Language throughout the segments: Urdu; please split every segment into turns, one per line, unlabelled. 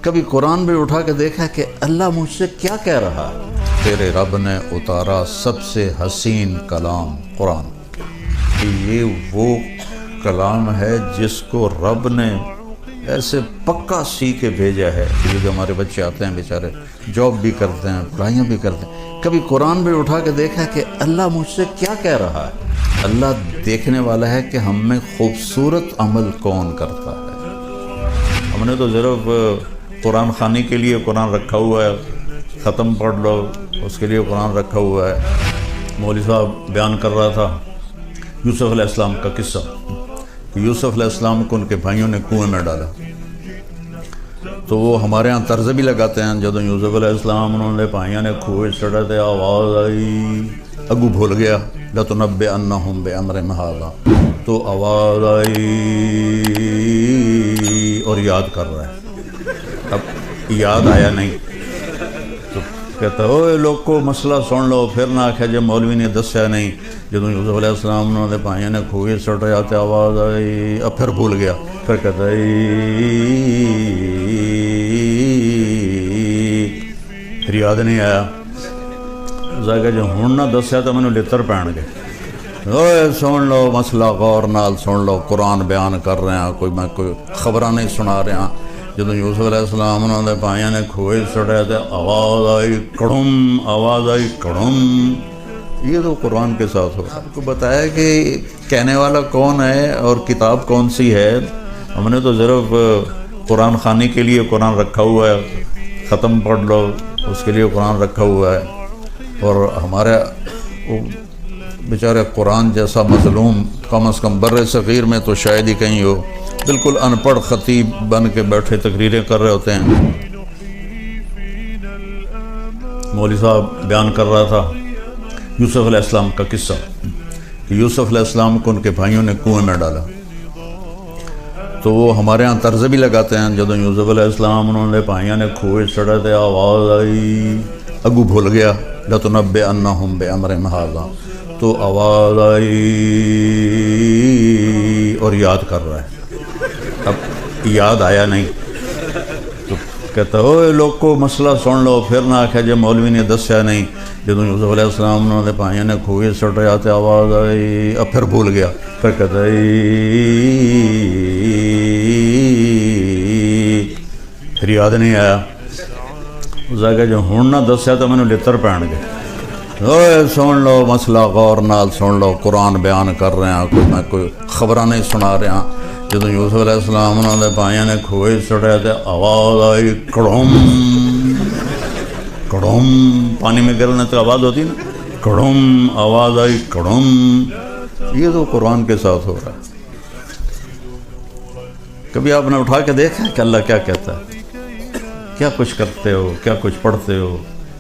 کبھی قرآن بھی اٹھا کے دیکھا کہ اللہ مجھ سے کیا کہہ رہا ہے؟ تیرے رب نے اتارا سب سے حسین کلام قرآن. یہ وہ کلام ہے جس کو رب نے ایسے پکا سی کے بھیجا ہے. یہ جو ہمارے بچے آتے ہیں بیچارے جاب بھی کرتے ہیں پڑھائیاں بھی کرتے ہیں, کبھی قرآن بھی اٹھا کے دیکھا کہ اللہ مجھ سے کیا کہہ رہا ہے؟ اللہ دیکھنے والا ہے کہ ہم میں خوبصورت عمل کون کرتا ہے. ہم نے تو صرف قرآن خوانی کے لیے قرآن رکھا ہوا ہے, ختم پڑھ لو اس کے لیے قرآن رکھا ہوا ہے. مولوی صاحب بیان کر رہا تھا یوسف علیہ السلام کا قصہ کہ یوسف علیہ السلام کو ان کے بھائیوں نے کنویں میں ڈالا. تو وہ ہمارے ہاں طرز بھی لگاتے ہیں, جب یوسف علیہ السلام انہوں نے بھائیوں نے کنویں چڑھا تھے, آواز آئی, اگو بھول گیا لَتُنَبِّئَنَّهُمْ بِأَمْرِهِمْ هَٰذَا, تو آواز آئی اور یاد کر رہا ہے. اب یاد آیا نہیں تو کہتا ہے اوے لوگ کو مسئلہ سن لو, پھر نہ آکھے جب مولوی نے دسیا نہیں. جب یوسف علیہ السلام انہوں نے بھائیوں نے کھوئے چڑھ رہے آتے آواز آئی, اب پھر بھول گیا. پھر کہتا ہے پھر یاد نہیں آیا. ذائقہ جو ہوں نہ دسیا تو میں نے لتر پہن گئے. اوے سن لو مسئلہ غور نال سن لو, قرآن بیان کر رہے ہیں, کوئی میں کوئی خبراں نہیں سنا رہا. جب یوسف علیہ السلام انہوں نے بھائیوں نے کھوئے چڑھے تھے, آواز آئی کڑم, آواز آئی کڑم. یہ تو قرآن کے ساتھ ہو. آپ کو بتایا کہ کہنے والا کون ہے اور کتاب کون سی ہے. ہم نے تو صرف قرآن خوانی کے لیے قرآن رکھا ہوا ہے, ختم پڑھ لو اس کے لیے قرآن رکھا ہوا ہے. اور ہمارے بیچارے قرآن جیسا مظلوم کم از کم بر صغیر میں تو شاید ہی کہیں ہو, بالکل ان پڑھ خطیب بن کے بیٹھے تقریریں کر رہے ہوتے ہیں. مولوی صاحب بیان کر رہا تھا یوسف علیہ السلام کا قصہ کہ یوسف علیہ السلام کو ان کے بھائیوں نے کنویں میں ڈالا. تو وہ ہمارے ہاں طرز بھی لگاتے ہیں, جب یوسف علیہ السلام انہوں نے بھائیوں نے کنویں چڑھے تھے, آواز آئی, اگو بھول گیا لَتُنَبِّئَنَّهُمْ بِأَمْرِهِمْ هَٰذَا, تو آواز آئی اور یاد کر رہا ہے. اب یاد آیا نہیں تو کہتا ہے اوے لوگ کو مسئلہ سن لو, پھر نہ آکھے جب مولوی نے دسیا نہیں. جب یوسف علیہ السلام انہوں نے بھائیوں نے کھوئے چڑھ رہے آتے آواز آئی, اب پھر بھول گیا. پھر کہتا ہے پھر یاد نہیں آیا. ذائقہ جو ہوں نہ دسیا تو میں نے لتر پہن گئے. اوے سن لو مسئلہ غور نال سن لو, قرآن بیان کر رہے ہیں, کوئی میں کوئی خبراں نہیں سنا رہا. جب یوسف علیہ السلام انہوں نے بھائیوں نے کھوئے چڑھے تھے, آواز آئی کڑم, کڑم, پانی میں گرنے تو آواز ہوتی نا, کڑم, آواز آئی کڑم. یہ تو قرآن کے ساتھ ہو رہا ہے. کبھی آپ نے اٹھا کے دیکھا کہ اللہ کیا کہتا ہے؟ کیا کچھ کرتے ہو, کیا کچھ پڑھتے ہو,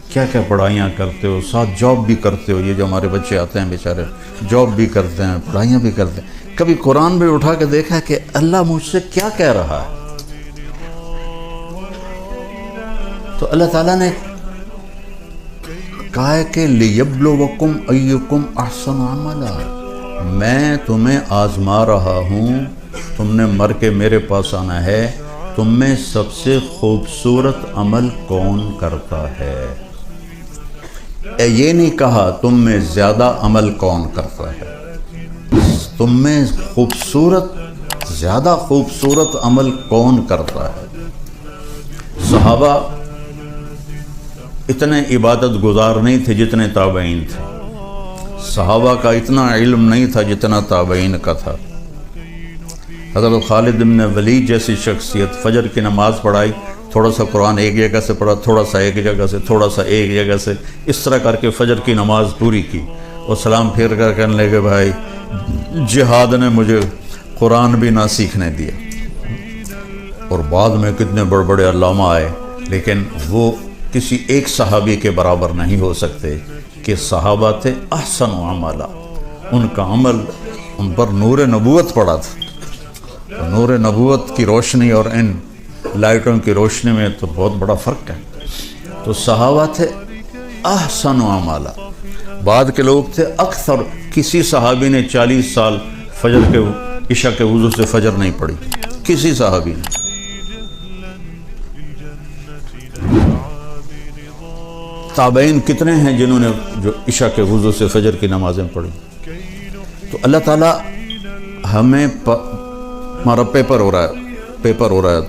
کیا کیا پڑھائیاں کرتے ہو, ساتھ جاب بھی کرتے ہو. یہ جو ہمارے بچے آتے ہیں بیچارے جاب بھی کرتے ہیں پڑھائیاں بھی کرتے ہیں. کبھی قرآن بھی اٹھا کے دیکھا کہ اللہ مجھ سے کیا کہہ رہا ہے؟ تو اللہ تعالیٰ نے کہا ہے کہ لِيَبْلُوَكُمْ أَيُّكُمْ أَحْسَنُ عَمَلًا, میں تمہیں آزما رہا ہوں. تم نے مر کے میرے پاس آنا ہے, تم میں سب سے خوبصورت عمل کون کرتا ہے. یہ نہیں کہا تم میں زیادہ عمل کون کرتا ہے, تم میں خوبصورت زیادہ خوبصورت عمل کون کرتا ہے. صحابہ اتنے عبادت گزار نہیں تھے جتنے تابعین تھے. صحابہ کا اتنا علم نہیں تھا جتنا تابعین کا تھا. حضرت خالد بن ولید جیسی شخصیت فجر کی نماز پڑھائی, تھوڑا سا قرآن ایک جگہ سے پڑھا, تھوڑا سا ایک جگہ سے, تھوڑا سا ایک جگہ سے, اس طرح کر کے فجر کی نماز پوری کی. اور سلام پھیر کر کہنے لگے بھائی جہاد نے مجھے قرآن بھی نہ سیکھنے دیا. اور بعد میں کتنے بڑے بڑے علامہ آئے, لیکن وہ کسی ایک صحابی کے برابر نہیں ہو سکتے کہ صحابہ تھے احسن عملا, ان کا عمل ان پر نور نبوت پڑا تھا. نور نبوت کی روشنی اور ان لائٹوں کی روشنی میں تو بہت بڑا فرق ہے. تو صحابہ تھے احسن عملا. بعد کے لوگ تھے اکثر, کسی صحابی نے 40 سال فجر کے عشاء کے وضو سے فجر نہیں پڑھی, کسی صحابی نے. تابعین کتنے ہیں جنہوں نے جو عشاء کے وضو سے فجر کی نمازیں پڑھی؟ تو اللہ تعالیٰ ہمیں ہمارا پیپر ہو رہا ہے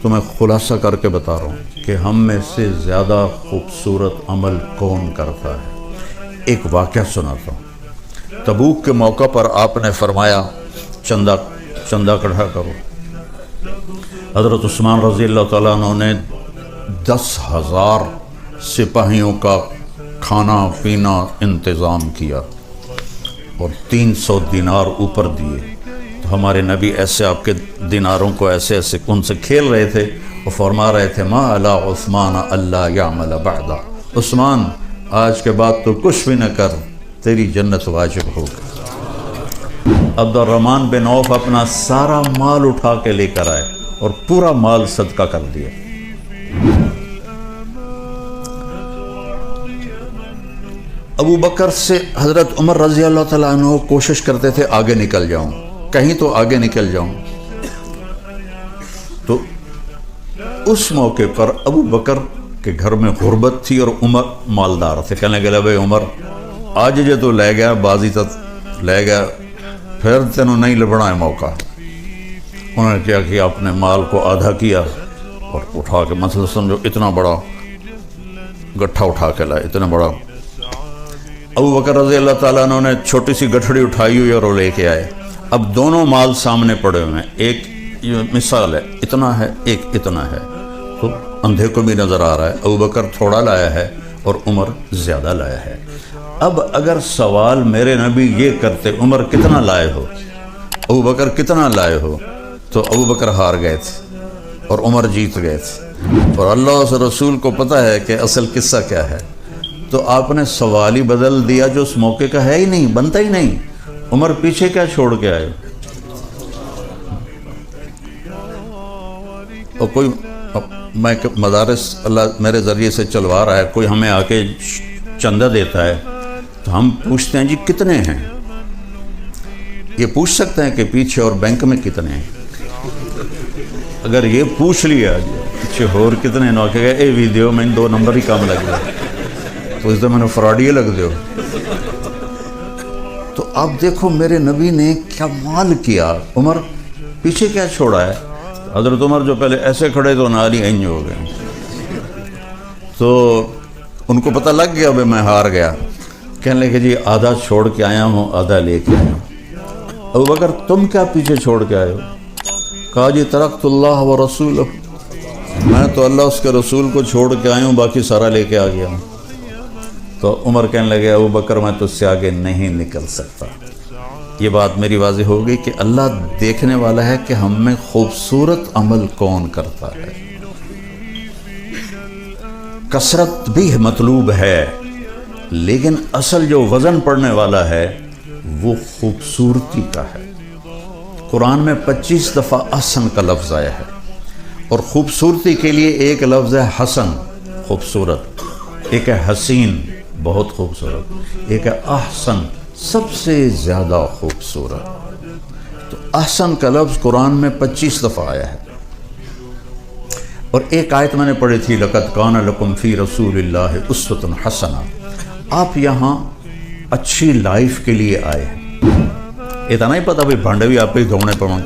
تو میں خلاصہ کر کے بتا رہا ہوں کہ ہم میں سے زیادہ خوبصورت عمل کون کرتا ہے۔ ایک واقعہ سناتا ہوں۔ تبوک کے موقع پر آپ نے فرمایا چندہ اکٹھا کرو۔ حضرت عثمان رضی اللہ تعالیٰ عنہ نے 10,000 سپاہیوں کا کھانا پینا انتظام کیا اور 300 دینار اوپر دیے۔ تو ہمارے نبی ایسے آپ کے دیناروں کو ایسے ان سے کھیل رہے تھے اور فرما رہے تھے ما علی عثمان اللہ یعمل بعد، عثمان آج کے بعد تو کچھ بھی نہ کر، تیری جنت واجب ہوگی۔ عبد الرحمن بن عوف اپنا سارا مال اٹھا کے لے کر آئے اور پورا مال صدقہ کر دیا۔ ابو بکر سے حضرت عمر رضی اللہ تعالیٰ عنہ کوشش کرتے تھے آگے نکل جاؤں، کہیں تو آگے نکل جاؤں۔ تو اس موقع پر ابو بکر کے گھر میں غربت تھی اور عمر مالدار تھے۔ کہنے لگے بھائی عمر آج جو تو لے گیا، بازی تک لے گیا، پھر تینوں نہیں لبنا ہے موقع۔ انہوں نے کیا کہ اپنے مال کو آدھا کیا اور اٹھا کے مثلا سمجھو اتنا بڑا گٹھا اٹھا کے لائے، اتنا بڑا۔ ابو بکر رضی اللہ تعالیٰ عنہ نے چھوٹی سی گٹھڑی اٹھائی ہوئی اور وہ لے کے آئے۔ اب دونوں مال سامنے پڑے ہوئے ہیں، ایک یہ مثال ہے اتنا ہے، ایک اتنا ہے، تو اندھے کو بھی نظر آ رہا ہے ابو بکر تھوڑا لایا ہے اور عمر زیادہ لایا ہے۔ اب اگر سوال میرے نبی یہ کرتے عمر کتنا لائے ہو، ابو بکر کتنا لائے ہو، تو ابو بکر ہار گئے تھے اور عمر جیت گئے تھے۔ اور اللہ اس رسول کو پتہ ہے کہ اصل قصہ کیا ہے، تو آپ نے سوال ہی بدل دیا جو اس موقع کا ہے ہی نہیں، بنتا ہی نہیں۔ عمر پیچھے کیا چھوڑ کے آئے؟ اور کوئی میں مدارس اللہ میرے ذریعے سے چلوا رہا ہے، کوئی ہمیں آ کے چندہ دیتا ہے تو ہم پوچھتے ہیں جی کتنے ہیں؟ یہ پوچھ سکتے ہیں کہ پیچھے اور بینک میں کتنے ہیں؟ اگر یہ پوچھ لیا پیچھے اور کتنے نہ کہ اے ویڈیو میں 2 نمبر ہی کام لگ گیا تو اس دن میں نے فراڈیے لگ دیو۔ تو آپ دیکھو میرے نبی نے کیا مال کیا، عمر پیچھے کیا چھوڑا ہے۔ حضرت عمر جو پہلے ایسے کھڑے تو نالی اینج ہو گئے، تو ان کو پتہ لگ گیا بھائی میں ہار گیا۔ کہنے لگے جی آدھا چھوڑ کے آیا ہوں، آدھا لے کے آیا ہوں۔ ابو بکر تم کیا پیچھے چھوڑ کے آئے ہو؟ کہا جی ترکت اللہ و رسولہ، میں تو اللہ اس کے رسول کو چھوڑ کے آیا ہوں، باقی سارا لے کے آ گیا ہوں۔ تو عمر کہنے لگے ابو بکر میں تجھ سے آگے نہیں نکل سکتا۔ یہ بات میری واضح ہو گئی کہ اللہ دیکھنے والا ہے کہ ہم میں خوبصورت عمل کون کرتا ہے۔ کثرت بھی مطلوب ہے لیکن اصل جو وزن پڑنے والا ہے وہ خوبصورتی کا ہے۔ قرآن میں 25 دفعہ احسن کا لفظ آیا ہے، اور خوبصورتی کے لیے ایک لفظ ہے حسن خوبصورت، ایک ہے حسین بہت خوبصورت، ایک ہے احسن سب سے زیادہ خوبصورت۔ تو احسن کا لفظ قرآن میں 25 دفعہ آیا ہے۔ اور ایک آیت میں نے پڑھی تھی لَقَدْ كَانَ لَكُمْ فِي رَسُولِ اللَّهِ أُسْوَةٌ حَسَنَةٌ، آپ یہاں اچھی لائف کے لیے آئے ہیں۔ اتنا ہی پتہ بھی بھانڈے بھی آپ پہ ہی دھونے پڑیں۔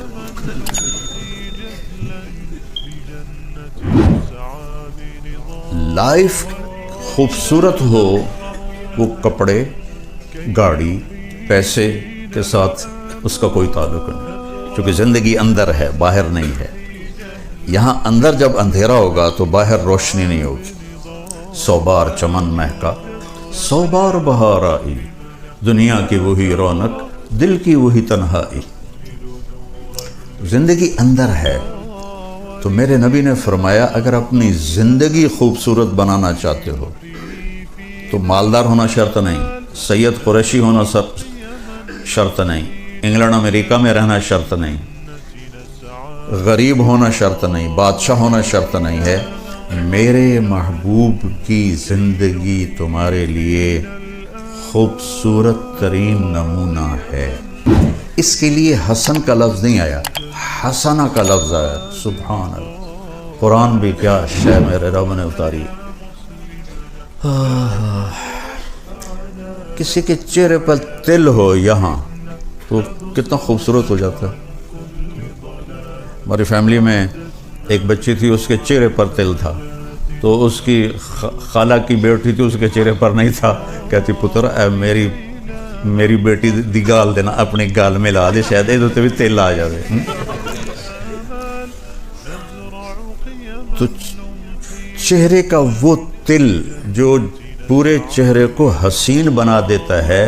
لائف خوبصورت ہو، وہ کپڑے گاڑی پیسے کے ساتھ اس کا کوئی تعلق نہیں، کیونکہ زندگی اندر ہے باہر نہیں ہے۔ یہاں اندر جب اندھیرا ہوگا تو باہر روشنی نہیں ہوگی۔ 100 بار چمن مہکا 100 بار بہار آئی، دنیا کی وہی رونق دل کی وہی تنہائی۔ زندگی اندر ہے۔ تو میرے نبی نے فرمایا اگر اپنی زندگی خوبصورت بنانا چاہتے ہو تو مالدار ہونا شرط نہیں، سید قریشی ہونا شرط نہیں، انگلینڈ امریکہ میں رہنا شرط نہیں، غریب ہونا شرط نہیں، بادشاہ ہونا شرط نہیں ہے۔ میرے محبوب کی زندگی تمہارے لیے خوبصورت ترین نمونہ ہے۔ اس کے لیے حسن کا لفظ نہیں آیا، حسنہ کا لفظ آیا۔ سبحان اللہ، قرآن بھی کیا شے میرے رب نے اتاری. کسی کے چہرے پر تل ہو یہاں تو کتنا خوبصورت ہو جاتا ہے. ہماری فیملی میں ایک بچی تھی، اس کے چہرے پر تل تھا، تو اس کی خالہ کی بیٹی تھی، اس کے چہرے پر نہیں تھا. کہتی پتر اے میری بیٹی دی گال دینا، اپنی گال میں لا دے، شاید یہ بھی تل آ جائے. تو چہرے کا وہ تل جو پورے چہرے کو حسین بنا دیتا ہے،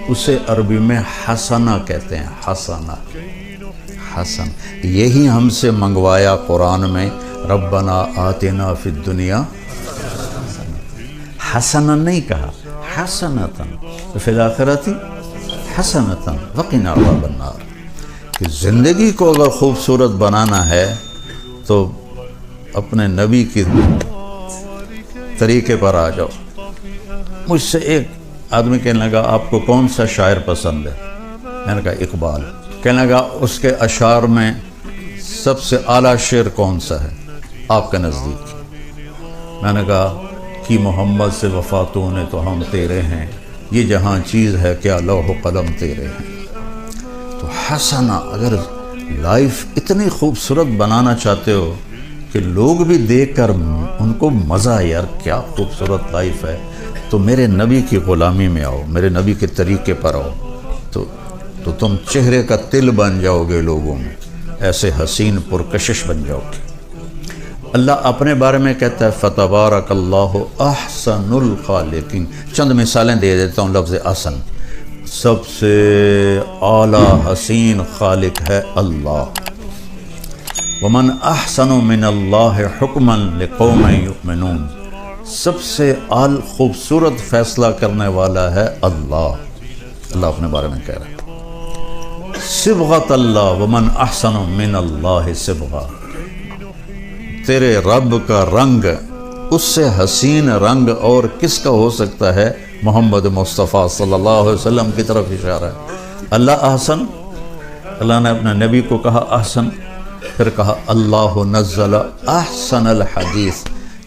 اسے عربی میں حسنہ کہتے ہیں. حسنہ، حسن. یہی ہم سے منگوایا قرآن میں، ربنا آتنا فی الدنیا حسنا نہیں کہا، حسنتاً فی الآخرۃ حسنتاً وقنا عذاب النار. کہ زندگی کو اگر خوبصورت بنانا ہے تو اپنے نبی کی طریقے پر آ جاؤ. مجھ سے ایک آدمی کہنے لگا آپ کو کون سا شاعر پسند ہے؟ میں نے کہا اقبال. کہنے لگا اس کے اشعار میں سب سے اعلیٰ شعر کون سا ہے آپ کے نزدیک؟ میں نے کہا کہ محمد سے وفاتوں نے تو ہم تیرے ہیں، یہ جہاں چیز ہے کیا لوح و قلم تیرے ہیں. تو حسنا، اگر لائف اتنی خوبصورت بنانا چاہتے ہو کہ لوگ بھی دیکھ کر ان کو مزہ، یار کیا خوبصورت لائف ہے، تو میرے نبی کی غلامی میں آؤ، میرے نبی کے طریقے پر آؤ، تو تم چہرے کا تل بن جاؤ گے لوگوں میں، ایسے حسین پرکشش بن جاؤ گے. اللہ اپنے بارے میں کہتا ہے فتبارک اللہ احسن الخالقین. چند مثالیں دے دیتا ہوں. لفظ احسن، سب سے اعلیٰ حسین خالق ہے اللہ. ومن احسن من اللہ حکما لقوم یؤمنون، سب سے خوبصورت فیصلہ کرنے والا ہے اللہ. اللہ اپنے بارے میں کہہ رہا ہے. صبغۃ اللہ، ومن احسن من اللہ صبغہ، تیرے رب کا رنگ، اس سے حسین رنگ اور کس کا ہو سکتا ہے؟ محمد مصطفیٰ صلی اللہ علیہ وسلم کی طرف اشارہ ہے. اللہ احسن، اللہ نے اپنے نبی کو کہا احسن، پھر کہا اللہ نزل احسن الحدیث،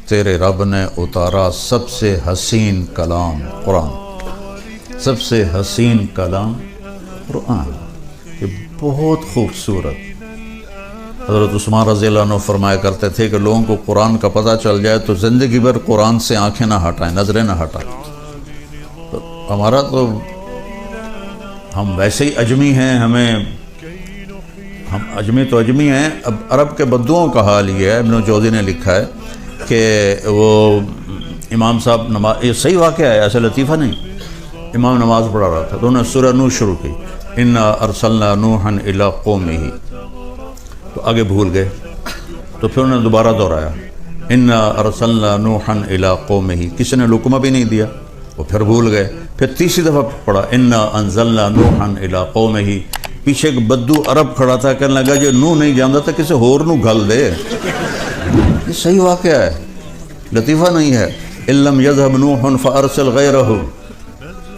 تیرے رب نے اتارا سب سے حسین کلام قرآن. سب سے حسین کلام قرآن، یہ بہت خوبصورت. حضرت عثمان رضی اللہ عنہ فرمایا کرتے تھے کہ لوگوں کو قرآن کا پتہ چل جائے تو زندگی بھر قرآن سے آنکھیں نہ ہٹائیں، نظریں نہ ہٹائیں. تو ہمارا تو ہم ویسے ہی اجمی ہیں، ہم اجمی تو اجمی ہیں. اب عرب کے بدوؤں کا حال یہ ہے، ابن جوزی نے لکھا ہے کہ وہ امام صاحب نماز، یہ صحیح واقعہ ہے، ایسا لطیفہ نہیں. امام نماز پڑھا رہا تھا تو انہوں نے سورہ نوح شروع کی، انا ارسلنا نوحا الی قومہ، تو آگے بھول گئے، تو پھر انہوں نے دوبارہ دہرایا انا ارسلنا نوحا الی قومہ، کسی نے لقمہ بھی نہیں دیا، وہ پھر بھول گئے. پھر تیسری دفعہ پڑھا انا انزلنا نوحا الی قومہ. پیچھے ایک بدو عرب کھڑا تھا، کہنے لگا جو نوح نہیں جانتا تھا کسی اور نو گھل دے. یہ صحیح واقعہ ہے، لطیفہ نہیں ہے. ان لم یذهب نوح فارسل غیرہ.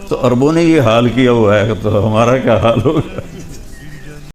تو عربوں نے یہ حال کیا ہوا ہے تو ہمارا کیا حال ہوگا؟